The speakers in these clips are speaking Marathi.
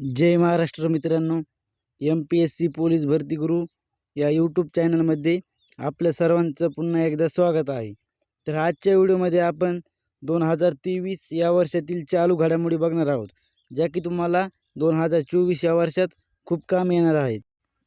जय महाराष्ट्र मित्रांनो, MPSC पोलीस भरती गुरु या यूट्यूब चॅनलमध्ये आपल्या सर्वांचं पुन्हा एकदा स्वागत आहे. तर आजच्या व्हिडिओमध्ये आपण 2023 या वर्षातील चालू घडामोडी बघणार आहोत, ज्या की तुम्हाला 2024 या वर्षात खूप काम येणार आहेत.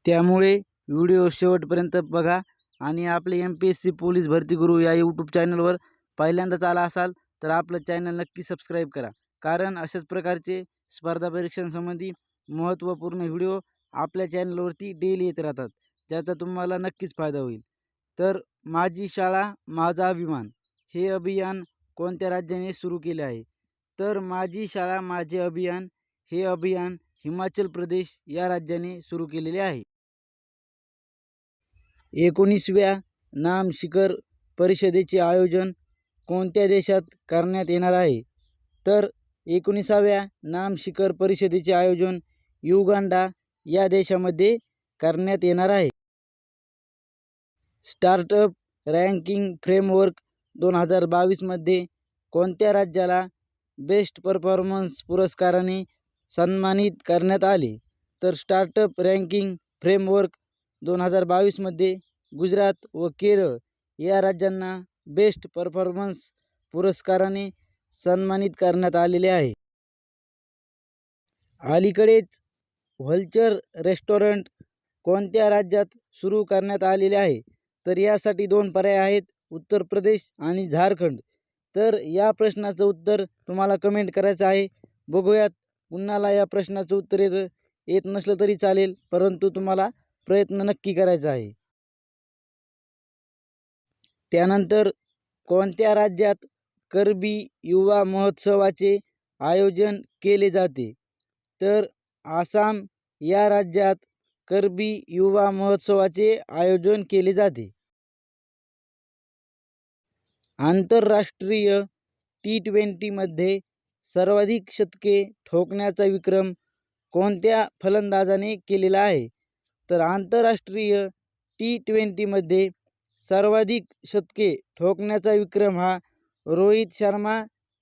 त्यामुळे व्हिडिओ शेवटपर्यंत बघा आणि आपले MPSC पोलीस भरती गुरु या यूट्यूब चॅनलवर पहिल्यांदाच आला असाल तर आपलं चॅनल नक्की सबस्क्राईब करा, कारण अशाच प्रकारचे स्पर्धा परीक्षांसंबंधी महत्त्वपूर्ण व्हिडिओ आपल्या चॅनलवरती डेली येत राहतात, ज्याचा तुम्हाला नक्कीच फायदा होईल. तर माझी शाळा माझा अभिमान हे अभियान कोणत्या राज्याने सुरू केले आहे? तर माझी शाळा माझे अभियान हे अभियान हिमाचल प्रदेश या राज्याने सुरू केलेले आहे. 19व्या नाम शिखर परिषदेचे आयोजन कोणत्या देशात करण्यात येणार आहे? तर 19व्या नाम शिखर परिषदेचे आयोजन युगांडा या देशामध्ये करण्यात येणार आहे. स्टार्टअप रँकिंग फ्रेमवर्क 2022 मध्ये कोणत्या राज्याला बेस्ट परफॉर्मन्स पुरस्काराने सन्मानित करण्यात आले? तर स्टार्टअप रँकिंग फ्रेमवर्क 2022 मध्ये गुजरात व केरळ या राज्यांना बेस्ट परफॉर्मन्स पुरस्काराने सन्मानित करण्यात आलेले आहे. अलीकडेच व्हल्चर रेस्टॉरंट कोणत्या राज्यात सुरू करण्यात आलेले आहे? तर यासाठी 2 पर्याय आहेत, उत्तर प्रदेश आणि झारखंड. तर या प्रश्नाचं उत्तर तुम्हाला कमेंट करायचं आहे. बघूयात, पुन्हाला या प्रश्नाचं उत्तर येत नसलं तरी चालेल, परंतु तुम्हाला प्रयत्न नक्की करायचा आहे. त्यानंतर कोणत्या राज्यात करबी युवा महोत्सवाचे आयोजन केले जाते? तर आसाम या राज्यात करबी युवा महोत्सवाचे आयोजन केले जाते. आंतरराष्ट्रीय T20 मध्ये सर्वाधिक शतके ठोकण्याचा विक्रम कोणत्या फलंदाजाने केलेला आहे? तर आंतरराष्ट्रीय T20 मध्ये सर्वाधिक शतके ठोकण्याचा विक्रम हा रोहित शर्मा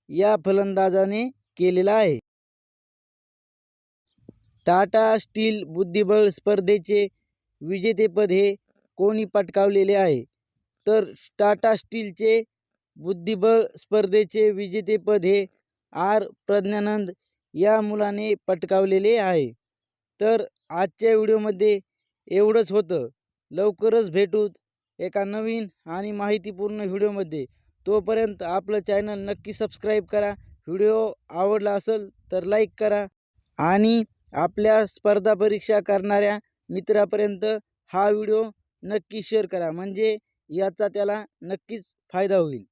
या फलंदाजाने केलेला आहे. टाटा स्टील बुद्धिबळ स्पर्धेचे विजेतेपद हे कोणी पटकावलेले आहे? तर टाटा स्टीलचे बुद्धिबळ स्पर्धेचे विजेतेपद हे आर प्रज्ञानंद या मुलाने पटकावलेले आहे. तर आजच्या व्हिडिओमध्ये एवढंच होतं. लवकरच भेटूत एका नवीन आणि माहितीपूर्ण व्हिडिओमध्ये. तोपर्यंत आपलं चॅनल नक्की सबस्क्राईब करा. व्हिडिओ आवडला असेल तर लाईक करा आणि आपल्या स्पर्धा परीक्षा करणाऱ्या मित्रापर्यंत हा व्हिडिओ नक्की शेअर करा, म्हणजे याचा त्याला नक्कीच फायदा होईल.